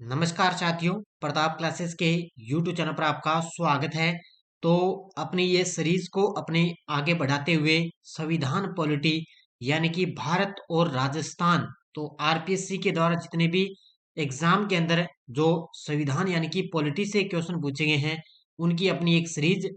नमस्कार साथियों, प्रताप क्लासेस के यूट्यूब चैनल पर आपका स्वागत है। तो अपनी ये सीरीज को अपने आगे बढ़ाते हुए संविधान पॉलिटी यानी कि भारत और राजस्थान, तो आरपीएससी के द्वारा जितने भी एग्जाम के अंदर जो संविधान यानी कि पॉलिटी से क्वेश्चन पूछे गए हैं, उनकी अपनी एक सीरीज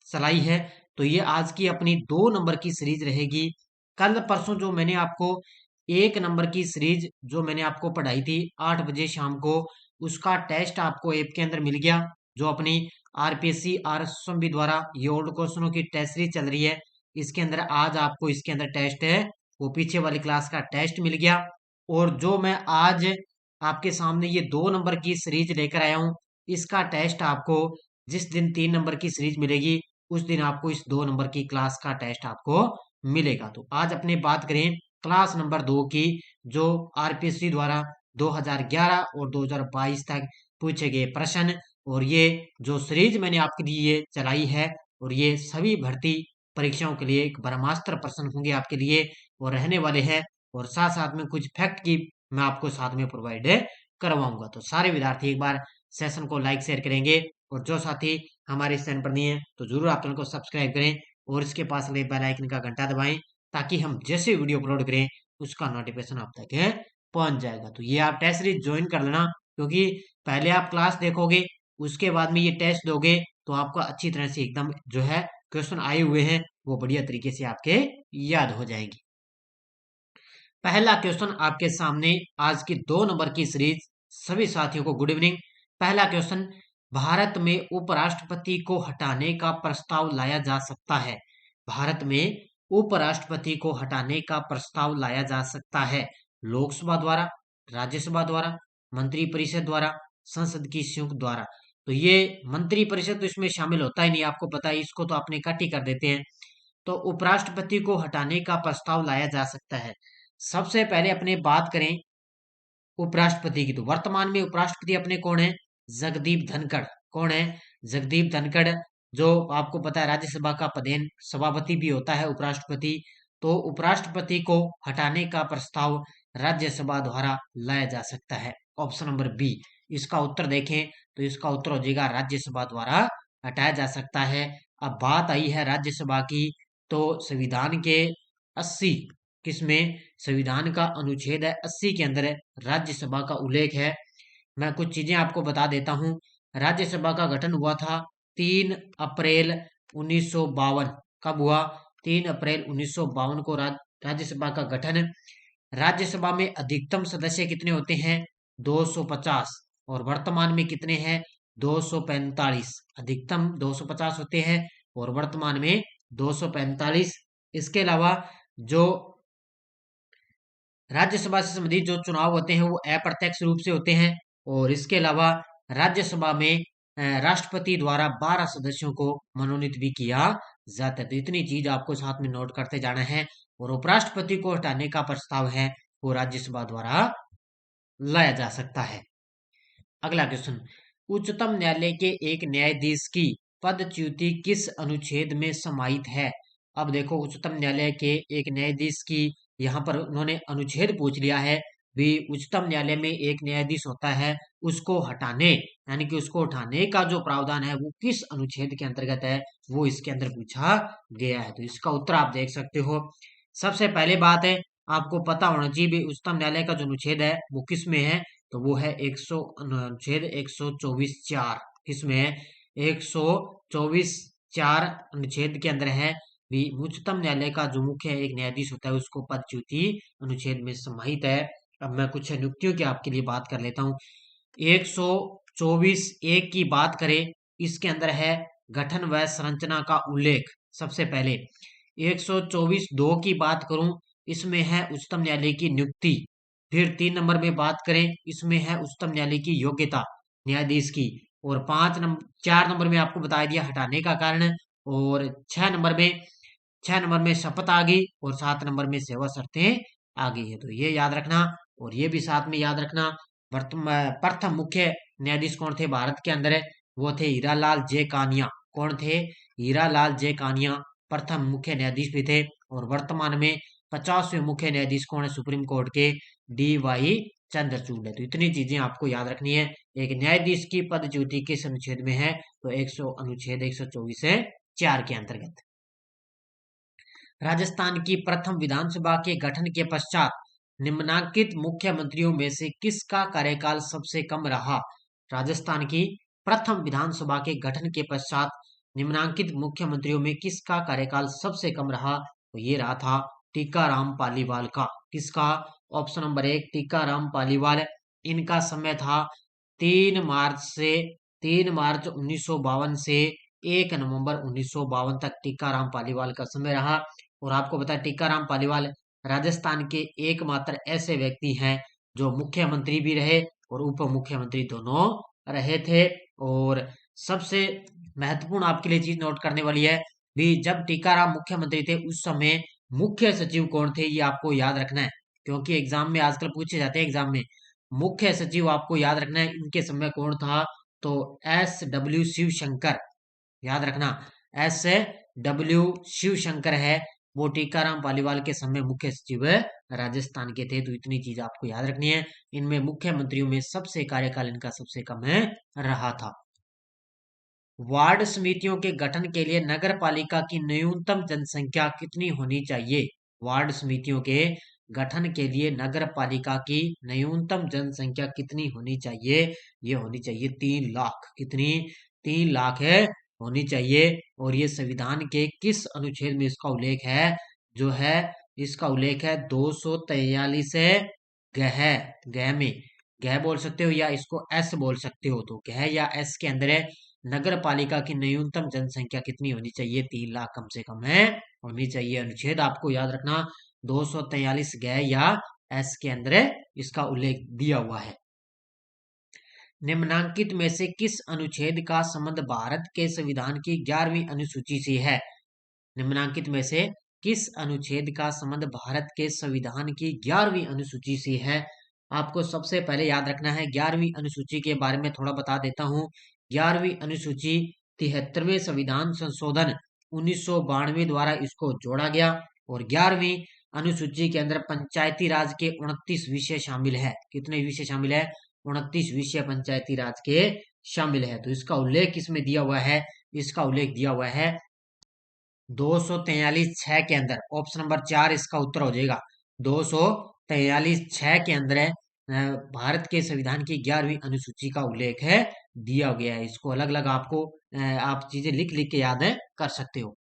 चलाई है। तो ये आज की अपनी 2 नंबर की सीरीज रहेगी। कल परसों जो मैंने आपको 1 नंबर की सीरीज जो मैंने आपको पढ़ाई थी 8 बजे शाम को, उसका टेस्ट आपको ऐप के अंदर मिल गया। जो अपनी आरपीएससी आरएसएम भी द्वारा ये ओल्ड क्वेश्चनों की टेस्ट सीरीज चल रही है, इसके अंदर आज आपको इसके अंदर टेस्ट है, वो पीछे वाली क्लास का टेस्ट मिल गया। और जो मैं आज आपके सामने ये 2 नंबर की सीरीज लेकर आया हूँ, इसका टेस्ट आपको जिस दिन 3 नंबर की सीरीज मिलेगी, उस दिन आपको इस 2 नंबर की क्लास का टेस्ट आपको मिलेगा। तो आज अपने बात करें क्लास नंबर 2 की, जो आरपीएससी द्वारा 2011 और 2022 तक पूछे गए प्रश्न। और ये जो सीरीज मैंने आपके लिए चलाई है, और ये सभी भर्ती परीक्षाओं के लिए एक ब्रह्मास्त्र प्रश्न होंगे आपके लिए और रहने वाले हैं। और साथ साथ में कुछ फैक्ट की मैं आपको साथ में प्रोवाइड करवाऊंगा। तो सारे विद्यार्थी एक बार सेशन को लाइक शेयर करेंगे, और जो साथी हमारे इस चैनल पर नहीं है तो जरूर आप चैनल को सब्सक्राइब करें और इसके पास लगे बेल आइकन का घंटा दबाएं, ताकि हम जैसे वीडियो अपलोड करें उसका नोटिफिकेशन आप तक है पहुंच जाएगा। तो ये आप टेस्ट सीरीज ज्वाइन कर लेना, क्योंकि पहले आप क्लास देखोगे, उसके बाद में ये टेस्ट दोगे, तो आपको अच्छी तरह से एकदम जो है क्वेश्चन आए हुए हैं वो बढ़िया तरीके से आपके याद हो जाएंगे। पहला क्वेश्चन आपके सामने आज की 2 नंबर की सीरीज। सभी साथियों को गुड इवनिंग। पहला क्वेश्चन, भारत में उपराष्ट्रपति को हटाने का प्रस्ताव लाया जा सकता है। भारत में उपराष्ट्रपति को हटाने का प्रस्ताव लाया जा सकता है लोकसभा द्वारा, राज्यसभा द्वारा, मंत्रिपरिषद द्वारा, संसद की संयुक्त द्वारा। तो ये मंत्रिपरिषद तो इसमें शामिल होता ही नहीं, आपको पता है, इसको तो अपने कट ही कर देते हैं। तो उपराष्ट्रपति को हटाने का प्रस्ताव लाया जा सकता है। सबसे पहले अपने बात करें उपराष्ट्रपति की, तो वर्तमान में उपराष्ट्रपति अपने कौन है? जगदीप धनखड़। कौन है? जगदीप धनखड़। जो आपको पता है राज्यसभा का पदेन सभापति भी होता है उपराष्ट्रपति। तो उपराष्ट्रपति को हटाने का प्रस्ताव राज्यसभा द्वारा लाया जा सकता है। Option number B. इसका उत्तर देखें तो इसका उत्तर हो जाएगा राज्यसभा द्वारा हटाया जा सकता है। अब बात आई है राज्यसभा की, तो संविधान के 80 किसमें, संविधान का अनुच्छेद है 80 के अंदर राज्यसभा का उल्लेख है। मैं कुछ चीजें आपको बता देता हूँ। राज्यसभा का गठन हुआ था 3 अप्रैल 1952। कब हुआ? 3 अप्रैल 1952 को राज्यसभा का गठन। राज्यसभा में अधिकतम सदस्य कितने होते हैं? 250। और वर्तमान में कितने हैं? 245। अधिकतम 250 होते हैं और वर्तमान में 245। इसके अलावा जो राज्यसभा से संबंधित जो चुनाव होते हैं वो अप्रत्यक्ष रूप से होते हैं। और इसके अलावा राज्यसभा में राष्ट्रपति द्वारा 12 सदस्यों को मनोनीत भी किया जाता है। तो इतनी चीज आपको साथ में नोट करते जाना है। और उपराष्ट्रपति को हटाने का प्रस्ताव है वो राज्यसभा द्वारा लाया जा सकता है। अगला क्वेश्चन, उच्चतम न्यायालय के एक न्यायाधीश की पदच्युति किस अनुच्छेद में समाहित है? अब देखो, उच्चतम न्यायालय के एक न्यायाधीश की यहाँ पर उन्होंने अनुच्छेद पूछ लिया है भी। उच्चतम न्यायालय में एक न्यायाधीश होता है, उसको हटाने यानी कि उसको उठाने का जो प्रावधान है वो किस अनुच्छेद के अंतर्गत है, वो इसके अंदर पूछा गया है। तो इसका उत्तर आप देख सकते हो। सबसे पहले बात है, आपको पता होना चाहिए भी उच्चतम न्यायालय का जो अनुच्छेद है वो किस में है, तो वो है अनुच्छेद 124(4). किसमें है? 124(4) अनुच्छेद के अंदर है भी। उच्चतम न्यायालय का जो मुख्य एक न्यायाधीश होता है उसको पदच्युति अनुच्छेद में समाहित है। अब मैं कुछ नियुक्तियों की आपके लिए बात कर लेता हूँ। 124(1) की बात करें, इसके अंदर है गठन व संरचना का उल्लेख। सबसे पहले 124(2) की बात करूं, इसमें है उच्चतम न्यायालय की नियुक्ति। फिर 3 नंबर में बात करें, इसमें है उच्चतम न्यायालय की योग्यता न्यायाधीश की। और 4 नंबर में आपको बता दिया हटाने का कारण। और 6 नंबर में शपथ आ गई। और 7 नंबर में सेवा शर्तें आ गई है। तो ये याद रखना। और ये भी साथ में याद रखना, प्रथम मुख्य न्यायाधीश कौन थे भारत के अंदर है? वो थे हीरालाल जे कानिया। कौन थे? हीरालाल जे कानिया प्रथम मुख्य न्यायाधीश भी थे। और वर्तमान में 50वें मुख्य न्यायाधीश कौन है सुप्रीम कोर्ट के? डी वाई चंद्रचूड़ है। तो इतनी चीजें आपको याद रखनी है। एक न्यायाधीश की पदच्युति किस अनुच्छेद में है? तो अनुच्छेद 124 है 4 के अंतर्गत। राजस्थान की प्रथम विधानसभा के गठन के पश्चात निम्नलिखित मुख्यमंत्रियों में से किसका कार्यकाल सबसे कम रहा? राजस्थान की प्रथम विधानसभा के गठन के पश्चात निम्नलिखित मुख्यमंत्रियों में किसका कार्यकाल सबसे कम रहा? तो ये रहा था टीकाराम पालीवाल का। किसका? Option number 1 Tikaram Paliwal. इनका समय था 3 मार्च 1952 से 1 नवंबर 1952 तक टीकाराम पालीवाल का समय रहा। और आपको पता है टीकाराम पालीवाल राजस्थान के एकमात्र ऐसे व्यक्ति हैं जो मुख्यमंत्री भी रहे और उप मुख्यमंत्री दोनों रहे थे। और सबसे महत्वपूर्ण आपके लिए चीज नोट करने वाली है भी, जब टीकाराम मुख्यमंत्री थे उस समय मुख्य सचिव कौन थे, ये आपको याद रखना है, क्योंकि एग्जाम में आजकल पूछे जाते हैं। एग्जाम में मुख्य सचिव आपको याद रखना है, इनके समय कौन था? तो SW शिवशंकर, याद रखना SW शिवशंकर है, वो टीकाराम पालीवाल के समय मुख्य सचिव राजस्थान के थे। तो इतनी चीज आपको याद रखनी है। इनमें मुख्यमंत्रियों में सबसे कार्यकाल इनका सबसे कम है रहा था। वार्ड समितियों के गठन के लिए नगर पालिका की न्यूनतम जनसंख्या कितनी होनी चाहिए? वार्ड समितियों के गठन के लिए नगर पालिका की न्यूनतम जनसंख्या कितनी होनी चाहिए? ये होनी चाहिए 3 लाख। कितनी? 3 लाख है होनी चाहिए। और ये संविधान के किस अनुच्छेद में इसका उल्लेख है? जो है इसका उल्लेख है 243 है गह। गह में गह बोल सकते हो या इसको एस बोल सकते हो। तो गह या एस के अंदर है नगर पालिका की न्यूनतम जनसंख्या कितनी होनी चाहिए? 3 लाख कम से कम है होनी चाहिए। अनुच्छेद आपको याद रखना 243 गह या एस के अंदर इसका उल्लेख दिया हुआ है। निम्नलिखित में से किस अनुच्छेद का संबंध भारत के संविधान की 11वीं अनुसूची से है? निम्नलिखित में से किस अनुच्छेद का संबंध भारत के संविधान की 11वीं अनुसूची से है? आपको सबसे पहले याद रखना है 11वीं अनुसूची के बारे में थोड़ा बता देता हूं। 11वीं अनुसूची 73वें संविधान संशोधन 1992 द्वारा इसको जोड़ा गया। और 11वीं अनुसूची के अंदर पंचायती राज के 29 विषय शामिल है। कितने विषय शामिल है? 29 विषय पंचायती राज के शामिल है। तो इसका उल्लेख किसमें दिया हुआ है? इसका उल्लेख दिया हुआ है 243(6) के अंदर। ऑप्शन नंबर 4 इसका उत्तर हो जाएगा। 243(6) के अंदर है भारत के संविधान की 11वीं अनुसूची का उल्लेख है दिया गया है। इसको अलग अलग आपको आप चीजें लिख लिख के याद कर सकते हो।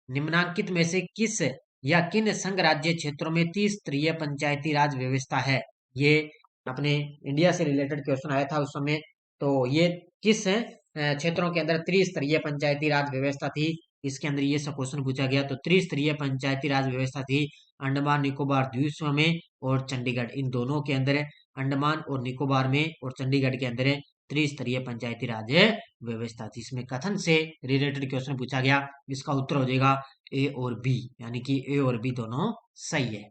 निम्नलिखित में से किस या किन संघ राज्य क्षेत्रों में त्रिस्तरीय पंचायती राज व्यवस्था है? ये अपने इंडिया से रिलेटेड क्वेश्चन आया था उस समय। तो ये किस क्षेत्रों के अंदर त्रिस्तरीय पंचायती राज व्यवस्था थी? इसके अंदर ये सब क्वेश्चन पूछा गया। तो त्रिस्तरीय पंचायती राज व्यवस्था थी अंडमान निकोबार द्वीप समूह में और चंडीगढ़, इन दोनों के अंदर अंडमान और निकोबार में और चंडीगढ़ के अंदर त्रिस्तरीय पंचायती राज व्यवस्था थी। इसमें कथन से रिलेटेड क्वेश्चन पूछा गया। इसका उत्तर हो जाएगा ए और बी, यानी कि ए और बी दोनों सही है।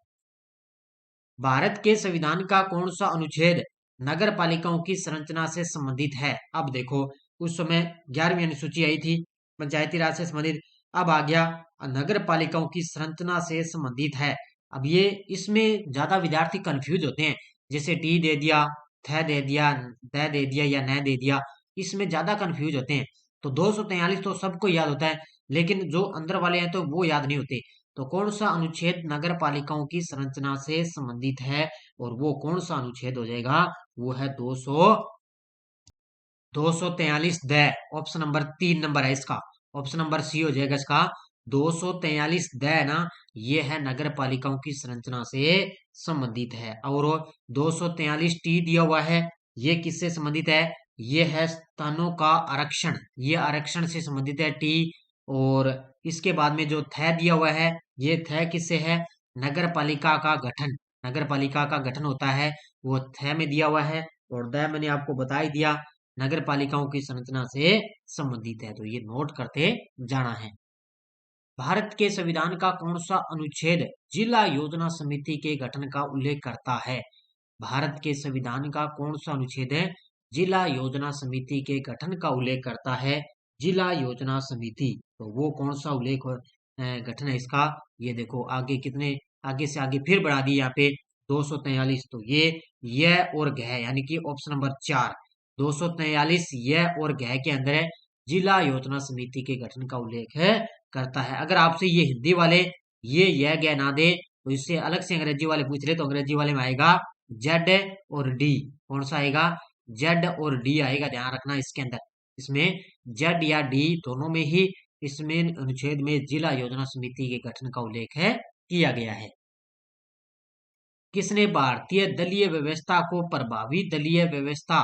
भारत के संविधान का कौन सा अनुच्छेद नगर पालिकाओं की संरचना से संबंधित है? अब देखो उस समय 11वीं अनुसूची आई थी पंचायती राज से संबंधित, अब आ गया नगर पालिकाओं की संरचना से संबंधित है। अब ये इसमें ज्यादा विद्यार्थी कंफ्यूज होते हैं, जैसे टी दे दिया, थ दे दिया, द दे दिया या न दे दिया, इसमें ज्यादा कंफ्यूज होते हैं। तो 243 तो सबको याद होता है, लेकिन जो अंदर वाले हैं तो वो याद नहीं होते। तो कौन सा अनुच्छेद नगर पालिकाओं की संरचना से संबंधित है? और वो कौन सा अनुच्छेद हो जाएगा? वो है 243 द। ऑप्शन नंबर 3 नंबर है इसका, ऑप्शन नंबर सी हो जाएगा इसका। 243 द ना, ये है नगर पालिकाओं की संरचना से संबंधित है। और 243 टी दिया हुआ है, ये किससे संबंधित है? ये है स्थानों का आरक्षण, ये आरक्षण से संबंधित है टी। और इसके बाद में जो थ दिया हुआ है, ये थ किससे है? नगर पालिका का गठन, नगर पालिका का गठन होता है वो थ में दिया हुआ है। और द मैंने आपको बता ही दिया नगर पालिकाओं की संरचना से संबंधित है। तो ये नोट करते जाना है। भारत के संविधान का कौन सा अनुच्छेद जिला योजना समिति के गठन का उल्लेख करता है? भारत के संविधान का कौन सा अनुच्छेद है जिला योजना समिति के गठन का उल्लेख करता है? जिला योजना समिति, तो वो कौन सा उल्लेख गठन है इसका? ये देखो आगे कितने आगे से आगे फिर बढ़ा दी यहाँ पे 243, तो ये यह और गह यानी कि ऑप्शन नंबर 4 243 यह और गह के अंदर जिला योजना समिति के गठन का उल्लेख करता है। अगर आपसे ये हिंदी वाले ये यह गह ना दे तो इससे अलग से अंग्रेजी वाले पूछ रहे तो अंग्रेजी वाले में आएगा जेड और डी। कौन सा आएगा? जेड और डी आएगा, ध्यान रखना इसके अंदर। इसमें जेड या डी दोनों में ही इसमें अनुच्छेद में जिला योजना समिति के गठन का उल्लेख किया गया है। किसने भारतीय दलीय व्यवस्था को प्रभावी दलीय व्यवस्था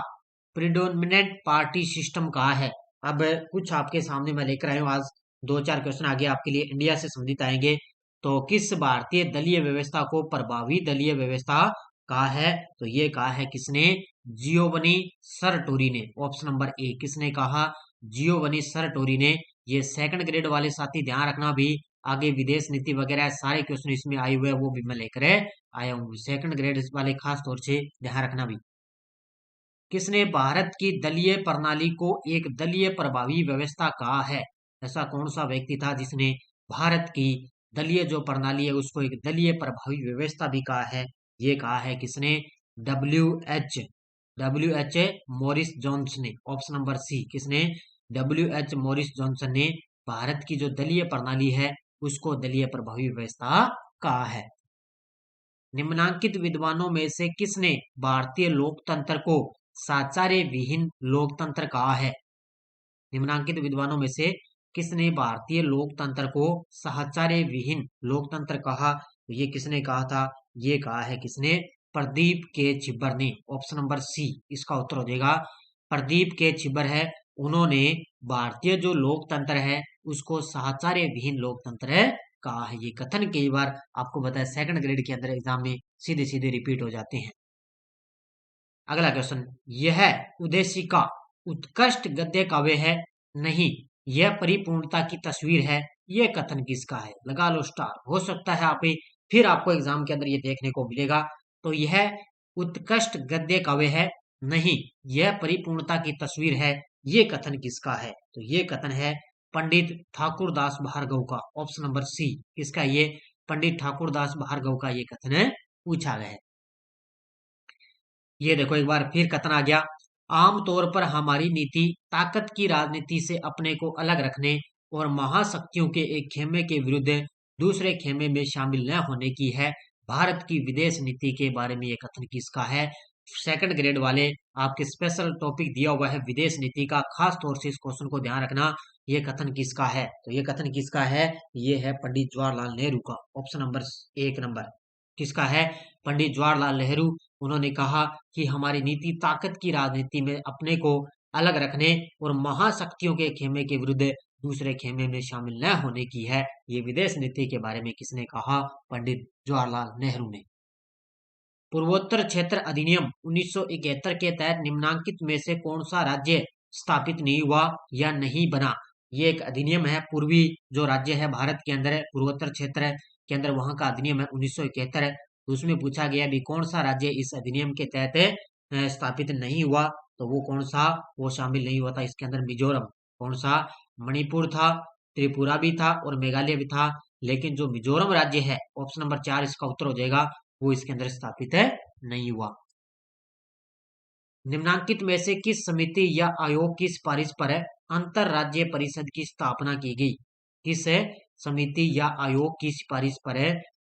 प्रिडोमिनेंट पार्टी सिस्टम कहा है? अब कुछ आपके सामने मैं लेकर आया हूँ आज 2-4 क्वेश्चन आगे आपके लिए इंडिया से संबंधित आएंगे। तो किस भारतीय दलीय व्यवस्था को प्रभावी दलीय व्यवस्था कहा है? तो ये कहा है किसने? जियोवनी सरटोरी ने। ऑप्शन नंबर ए किसने कहा? जियोवनी सरटोरी ने। ये सेकंड ग्रेड वाले साथी ध्यान रखना, भी आगे विदेश नीति वगैरह सारे क्वेश्चन इसमें आए हुए हैं, वो भी मैं लेकर आया हूँ। सेकंड ग्रेड वाले खास तौर से ध्यान रखना भी। किसने भारत की दलीय प्रणाली को एक दलीय प्रभावी व्यवस्था कहा है? ऐसा कौन सा व्यक्ति था जिसने भारत की दलीय जो प्रणाली है उसको एक दलीय प्रभावी व्यवस्था भी कहा है? ये कहा है किसने? डब्ल्यू एच मॉरिस जॉनसन ने। ऑप्शन नंबर सी किसने? डब्ल्यू एच मॉरिस जॉनसन ने भारत की जो दलीय प्रणाली है उसको दलीय प्रभावी व्यवस्था कहा है। निम्नांकित विद्वानों में से किसने भारतीय लोकतंत्र को साचार्य विहीन लोकतंत्र कहा है? निम्नांकित विद्वानों में से किसने भारतीय लोकतंत्र को साचार्य विहीन लोकतंत्र कहा? तो ये किसने कहा था? ये कहा है किसने? प्रदीप के छिब्बर ने। ऑप्शन नंबर सी इसका उत्तर हो जाएगा। प्रदीप के छिब्बर है, उन्होंने भारतीय जो लोकतंत्र है उसको साचार्य विहीन लोकतंत्र कहा है। ये कथन कई बार आपको बताया सेकंड ग्रेड के अंदर एग्जाम में सीधे सीधे रिपीट हो जाते हैं। अगला क्वेश्चन, यह उद्देशिका उत्कृष्ट गद्य काव्य है? नहीं, यह परिपूर्णता की तस्वीर है। यह कथन किसका है? लगा लो स्टार। हो सकता है आप फिर आपको एग्जाम के अंदर ये देखने को मिलेगा। तो यह उत्कृष्ट गद्य काव्य है? नहीं, यह परिपूर्णता की तस्वीर है। ये कथन किसका है? तो ये कथन है पंडित ठाकुरदास भार्गव का। ऑप्शन नंबर सी किसका? ये पंडित ठाकुरदास भार्गव का ये कथन पूछा गया है। ये देखो एक बार फिर कथन आ गया। आमतौर पर हमारी नीति ताकत की राजनीति से अपने को अलग रखने और महाशक्तियों के एक खेमे के विरुद्ध दूसरे खेमे में शामिल न होने की है। भारत की विदेश नीति के बारे में ये कथन किसका है? सेकंड ग्रेड वाले आपके स्पेशल टॉपिक दिया हुआ है विदेश नीति का, खास तौर से इस क्वेश्चन को ध्यान रखना। ये कथन किसका है? तो ये कथन किसका है? ये है पंडित जवाहरलाल नेहरू का। ऑप्शन नंबर 1 किसका है? पंडित जवाहरलाल नेहरू। उन्होंने कहा कि हमारी नीति ताकत की राजनीति में अपने को अलग रखने और महाशक्तियों के खेमे के विरुद्ध दूसरे खेमे में शामिल न होने की है। ये विदेश नीति के बारे में किसने कहा? पंडित जवाहरलाल नेहरू ने। पूर्वोत्तर क्षेत्र अधिनियम 1971 के तहत निम्नांकित में से कौन सा राज्य स्थापित नहीं हुआ या नहीं बना? ये एक अधिनियम है, पूर्वी जो राज्य है भारत के अंदर पूर्वोत्तर क्षेत्र के अंदर वहां का अधिनियम है 1971 है। उसमें पूछा गया भी कौन सा राज्य इस अधिनियम के तहत स्थापित नहीं हुआ? तो वो कौन सा? वो शामिल नहीं हुआ था इसके अंदर मिजोरम। कौन सा? मणिपुर था, त्रिपुरा भी था और मेघालय भी था, लेकिन जो मिजोरम राज्य है ऑप्शन नंबर 4 इसका उत्तर हो जाएगा, वो इसके अंदर स्थापित नहीं हुआ। निम्नांकित में से किस समिति या आयोग की सिफारिश पर अंतर राज्य परिषद की स्थापना की गई? किस समिति या आयोग की सिफारिश पर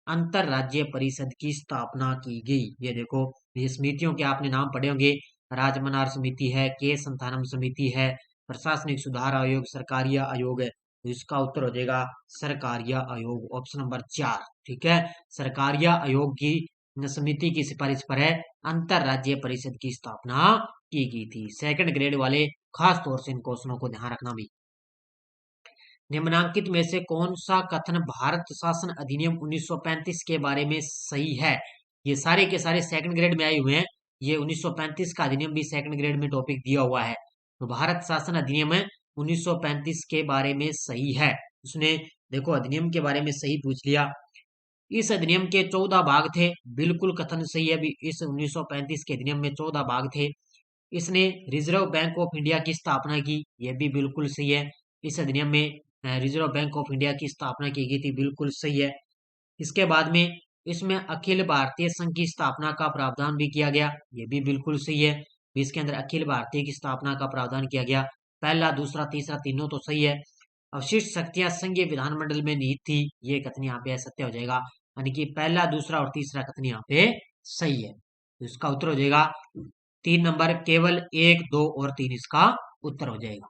अंतर राज्य परिषद की स्थापना की गई? ये देखो, ये समितियों के आपने नाम पढ़े होंगे। राजमनार समिति है, के संथानम समिति है, प्रशासनिक सुधार आयोग, सरकारिया आयोग है। तो इसका उत्तर हो जाएगा सरकारिया आयोग। ऑप्शन नंबर 4 ठीक है। सरकारिया आयोग की समिति की सिफारिश पर अंतर राज्य परिषद की स्थापना की गई थी। सेकंड ग्रेड वाले खास तौर से इन क्वेश्चनों को ध्यान रखना भी। निम्नांकित में से कौन सा कथन भारत शासन अधिनियम 1935 के बारे में सही है? ये सारे के सारे सेकंड ग्रेड में आए हुए हैं। ये 1935 का अधिनियम भी सेकंड ग्रेड में टॉपिक दिया हुआ है। तो भारत शासन अधिनियम 1935 के बारे में सही है। उसने देखो अधिनियम के बारे में सही पूछ लिया। इस अधिनियम के 14 भाग थे, बिल्कुल कथन सही है। इस 1935 के अधिनियम में 14 भाग थे। इसने रिजर्व बैंक ऑफ इंडिया की स्थापना की, यह भी बिल्कुल सही है। इस अधिनियम में रिजर्व बैंक ऑफ इंडिया की स्थापना की गई थी, बिल्कुल सही है। इसके बाद में इसमें अखिल भारतीय संघ की स्थापना का प्रावधान भी किया गया, ये भी बिल्कुल सही है। इसके अंदर अखिल भारतीय की स्थापना का प्रावधान किया गया। पहला, दूसरा, तीसरा तीनों तो सही है। अवशिष्ट शक्तियां संघीय विधानमंडल में निहित थी, ये कथन यहाँ पे सत्य हो जाएगा, यानी कि पहला, दूसरा और तीसरा कथन यहाँ पे सही है। तो इसका उत्तर हो जाएगा 3 नंबर, केवल 1, 2 और 3 इसका उत्तर हो जाएगा।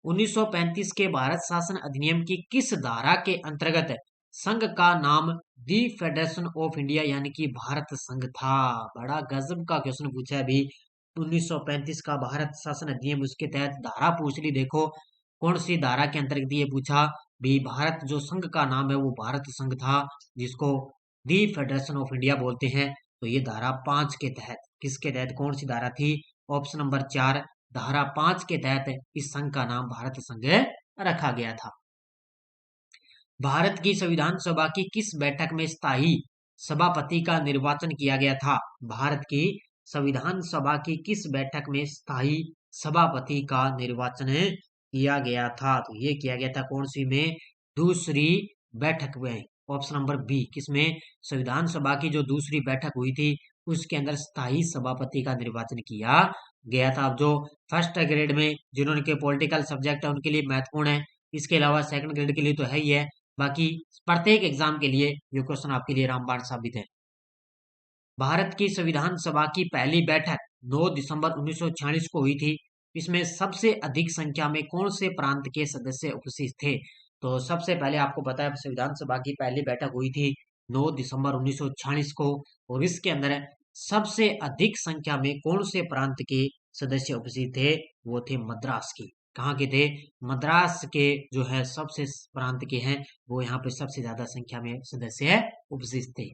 1935 के भारत शासन अधिनियम की किस धारा के अंतर्गत संघ का नाम दी फेडरेशन ऑफ इंडिया यानी कि भारत संघ था? बड़ा गजब का क्वेश्चन पूछा है अभी। 1935 का भारत शासन अधिनियम, उसके तहत धारा पूछ ली, देखो कौन सी धारा के अंतर्गत ये पूछा भी। भारत जो संघ का नाम है वो भारत संघ था, जिसको दी फेडरेशन ऑफ इंडिया बोलते हैं। तो ये धारा 5 के तहत, किसके तहत, कौन सी धारा थी? ऑप्शन नंबर 4, धारा 5 के तहत इस संघ का नाम भारत संघ रखा गया था। भारत की संविधान सभा की किस बैठक में स्थायी सभापति का निर्वाचन किया गया था? भारत की संविधान सभा की किस बैठक में स्थायी सभापति का निर्वाचन किया गया था? तो ये किया गया था कौन सी में? दूसरी बैठक में। ऑप्शन नंबर बी, किसमें? संविधान सभा की जो दूसरी बैठक हुई थी उसके अंदर स्थायी सभापति का निर्वाचन किया गया था। अब जो फर्स्ट ग्रेड में जिन्होंने के पॉलिटिकल सब्जेक्ट है उनके लिए महत्वपूर्ण है, इसके अलावा सेकंड ग्रेड के लिए तो है ही है, बाकी प्रत्येक एग्जाम के लिए ये क्वेश्चन आपके लिए रामबाण साबित है। भारत की संविधान सभा की पहली बैठक 9 दिसंबर 1946 को हुई थी। इसमें सबसे अधिक संख्या में कौन से प्रांत के सदस्य उपस्थित थे? तो सबसे पहले आपको पता है संविधान सभा की पहली बैठक हुई थी 9 दिसंबर 1946 को, और इसके अंदर सबसे अधिक संख्या में कौन से प्रांत के सदस्य उपस्थित थे? वो थे मद्रास के। कहाँ के थे? मद्रास के जो है सबसे प्रांत के हैं, वो यहाँ पे सबसे ज्यादा संख्या में सदस्य उपस्थित थे।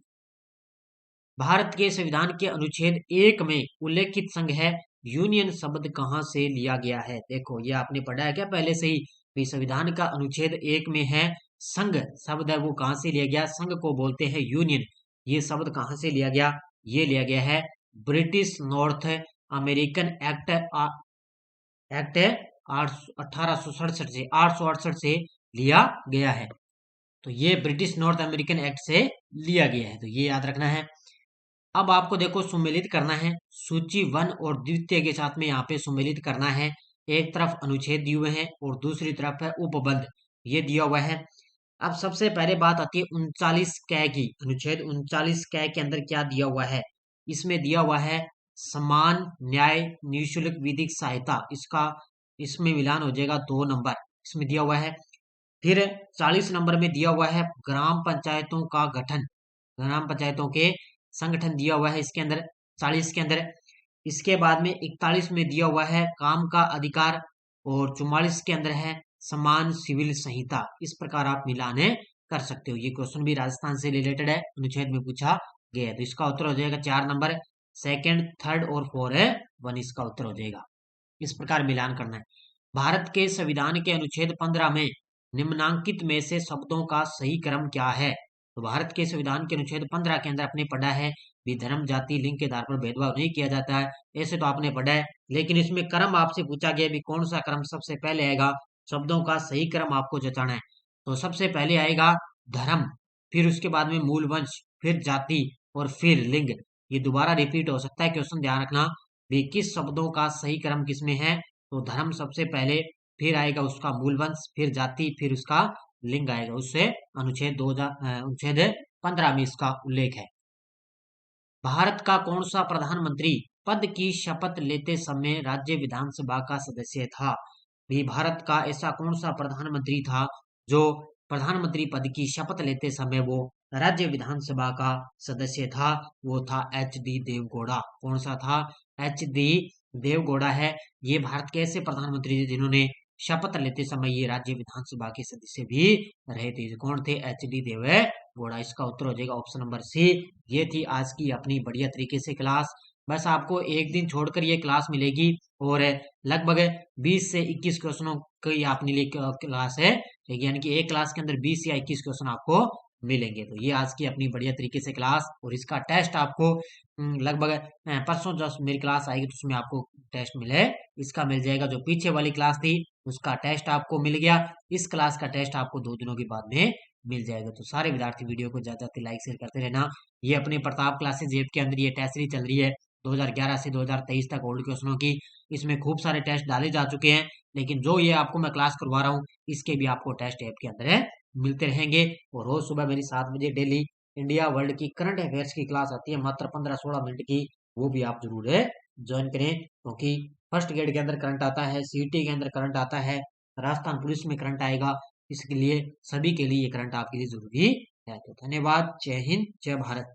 भारत के संविधान के अनुच्छेद 1 में उल्लेखित संघ है यूनियन शब्द कहाँ से लिया गया है? देखो ये आपने पढ़ा है क्या पहले से ही? भी संविधान का अनुच्छेद 1 में है संघ शब्द है, वो कहाँ से लिया गया? संघ को बोलते हैं यूनियन। ये शब्द कहाँ से लिया गया? ये लिया गया है ब्रिटिश नॉर्थ अमेरिकन एक्ट 1867 से 868 से लिया गया है। तो ये ब्रिटिश नॉर्थ अमेरिकन एक्ट से लिया गया है, तो ये याद रखना है। अब आपको देखो सुमेलित करना है, सूची 1 और द्वितीय के साथ में यहाँ पे सुमेलित करना है। एक तरफ अनुच्छेद दिए हुए हैं और दूसरी तरफ है उपबंध, ये दिया हुआ है। अब सबसे पहले बात आती है 39 कै की। अनुच्छेद 39 कै के अंदर क्या दिया हुआ है? इसमें दिया हुआ है समान न्याय निःशुल्क विधिक सहायता, इसमें मिलान हो जाएगा 2 नंबर, इसमें दिया हुआ है। फिर 40 नंबर में दिया हुआ है ग्राम पंचायतों का गठन, ग्राम पंचायतों के संगठन दिया हुआ है इसके अंदर 40 के अंदर। इसके बाद में 41 में दिया हुआ है काम का अधिकार, और 44 के अंदर है समान सिविल संहिता। इस प्रकार आप मिलान कर सकते हो। ये क्वेश्चन भी राजस्थान से रिलेटेड है, अनुच्छेद में पूछा गया है। तो इसका उत्तर हो जाएगा 4 नंबर, सेकंड, थर्ड और 4 है 1, इसका उत्तर हो जाएगा। इस प्रकार मिलान करना है। भारत के संविधान के अनुच्छेद 15 में निम्नांकित में से शब्दों का सही क्रम क्या है? तो भारत के संविधान के अनुच्छेद 15 के अंदर आपने पढ़ा है भी धर्म जाति लिंग के आधार पर भेदभाव नहीं किया जाता है, ऐसे तो आपने पढ़ा है, लेकिन इसमें क्रम आपसे पूछा गया भी कौन सा क्रम सबसे पहले आएगा, शब्दों का सही क्रम आपको जताना है। तो सबसे पहले आएगा धर्म, फिर उसके बाद में मूल वंश, फिर जाति और फिर लिंग। ये दोबारा रिपीट हो सकता है क्वेश्चन, ध्यान रखना भी किस शब्दों का सही क्रम किसमें है। तो धर्म सबसे पहले, फिर आएगा उसका मूल वंश, फिर जाति, फिर उसका लिंग आएगा। उससे अनुच्छेद 15 में इसका उल्लेख है। भारत का कौन सा प्रधानमंत्री पद की शपथ लेते समय राज्य विधानसभा का सदस्य था? भी भारत का ऐसा कौन सा प्रधानमंत्री था जो प्रधानमंत्री पद की शपथ लेते समय वो राज्य विधानसभा का सदस्य था? वो था HD देवगौड़ा। कौन सा था? HD देवगौड़ा है। ये भारत के ऐसे प्रधानमंत्री थे जिन्होंने शपथ लेते समय ये राज्य विधानसभा के सदस्य भी रहे थे। कौन थे? HD देवगौड़ा। इसका उत्तर हो जाएगा ऑप्शन नंबर सी। ये थी आज की अपनी बढ़िया तरीके से क्लास। बस आपको एक दिन छोड़कर ये क्लास मिलेगी और लगभग 20 से 21 क्वेश्चनों की अपने लिए क्लास है, यानी कि एक क्लास के अंदर 20 या 21 क्वेश्चन आपको मिलेंगे। तो ये आज की अपनी बढ़िया तरीके से क्लास, और इसका टेस्ट आपको लगभग परसों जब मेरी क्लास आएगी तो उसमें आपको टेस्ट मिले, इसका मिल जाएगा। जो पीछे वाली क्लास थी उसका टेस्ट आपको मिल गया, इस क्लास का टेस्ट आपको 2 दिनों के बाद में मिल जाएगा। तो सारे विद्यार्थी वीडियो को ज्यादा से लाइक शेयर करते रहना। ये अपने प्रताप क्लासेज ऐप के अंदर ये टेस्ट सीरीज चल रही है 2011 से 2023 तक ओल्ड क्वेश्चनों की। इसमें खूब सारे टेस्ट डाले जा चुके हैं, लेकिन जो ये आपको मैं क्लास करवा रहा हूँ इसके भी आपको टेस्ट ऐप के अंदर है मिलते रहेंगे। और रोज सुबह मेरी 7 बजे डेली इंडिया वर्ल्ड की करंट अफेयर्स की क्लास आती है, मात्र 15-16 मिनट की। वो भी आप जरूर है ज्वाइन करें, क्योंकि फर्स्ट ग्रेड के अंदर करंट आता है, सीईटी के अंदर करंट आता है, राजस्थान पुलिस में करंट आएगा। इसके लिए सभी के लिए ये करंट आपके लिए जरूरी है। तो धन्यवाद। जय हिंद, जय भारत।